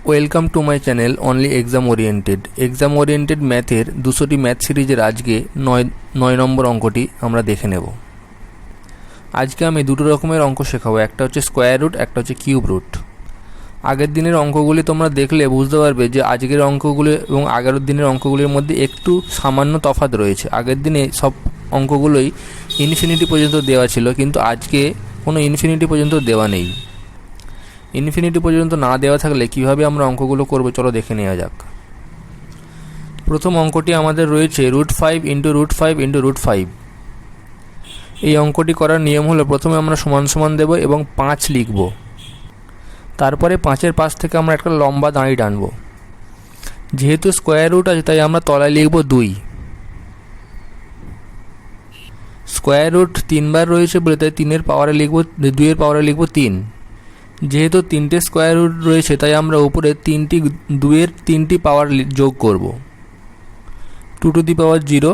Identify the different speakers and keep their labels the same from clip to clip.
Speaker 1: Welcome to my channel only exam oriented ম্যাথের 200টি math সিরিজের আজকে 9 নম্বর অঙ্কটি আমরা দেখে নেব। আজকে আমি দুটো রকমের অঙ্ক শেখাবো, একটা হচ্ছে স্কোয়ার রুট, একটা হচ্ছে কিউব রুট। আগের দিনের অঙ্কগুলি তোমরা দেখলে বুঝতে পারবে যে আজকের অঙ্কগুলি এবং আগের দিনের অঙ্কগুলির মধ্যে একটু সামান্য তফাৎ রয়েছে। আগের দিনে সব অঙ্কগুলোই ইনফিনিটি পর্যন্ত দেওয়া ছিল, কিন্তু আজকে কোনো ইনফিনিটি পর্যন্ত দেওয়া নেই। ইনফিনিটি পর্যন্ত না দেওয়া থাকলে কিভাবে আমরা অঙ্কগুলো করব চলো দেখে নেওয়া যাক। প্রথম অঙ্কটি আমাদের রয়েছে √5 × √5 × √5। এই অঙ্কটি করার নিয়ম হলো প্রথমে আমরা সমান সমান দেব এবং 5 লিখব, তারপরে 5-এর পাশ থেকে আমরা একটা লম্বা দাঁড়ি টানব। যেহেতু স্কোয়ার রুট আছে তাই আমরা তলায় লিখব 2। স্কোয়ার রুট 3 বার রয়েছে বলে তাই 2-এর পাওয়ারে লিখব 3। যেহেতু 3টে স্কোয়ার রুট রয়েছে তাই আমরা উপরে 2-এর 3টি পাওয়ার যোগ করব। 2⁻0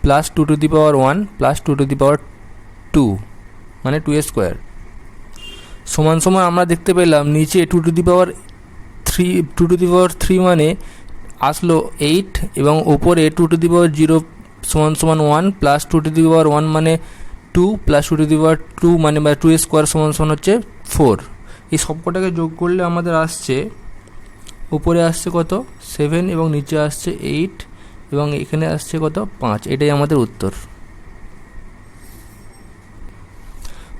Speaker 1: + 2⁻1 + 2⁻2 মানে 2 স্কোয়ার সমান সমান আমরা দেখতে পেলাম নিচে 2⁻3 মানে আসলো 8 এবং উপরে 2⁻0 = 1 + 2⁻1 মানে 2 + 2⁻2 মানে 2 স্কোয়ার সমান হচ্ছে 4। এই সবকটাকে যোগ করলে আমাদের আসছে, উপরে আসছে কত 7 এবং নিচে আসছে 8 এবং এখানে আসছে কত 5। এটাই আমাদের উত্তর।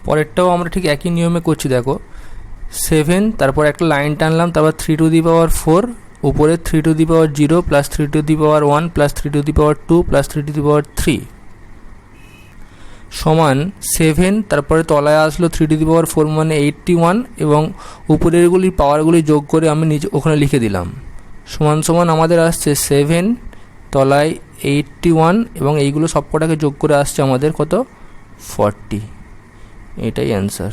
Speaker 1: পরেরটাও আমরা ঠিক একই নিয়মে করছি, দেখো 7, তারপর একটা লাইন টানলাম, তারপর 3⁴, উপরে 3⁻0 + 3⁻1 + 3⁻2 + 3⁻3 সমান 7, তারপরে তলায় আসলো 3⁴ মানে 81 এবং উপরেরগুলি পাওয়ারগুলি যোগ করে আমি নিচে ওখানে লিখে দিলাম। সমান সমান আমাদের আসছে 7, তলায় 81 এবং এইগুলো সবকটাকে যোগ করে আসছে আমাদের কত 40। এটাই অ্যান্সার।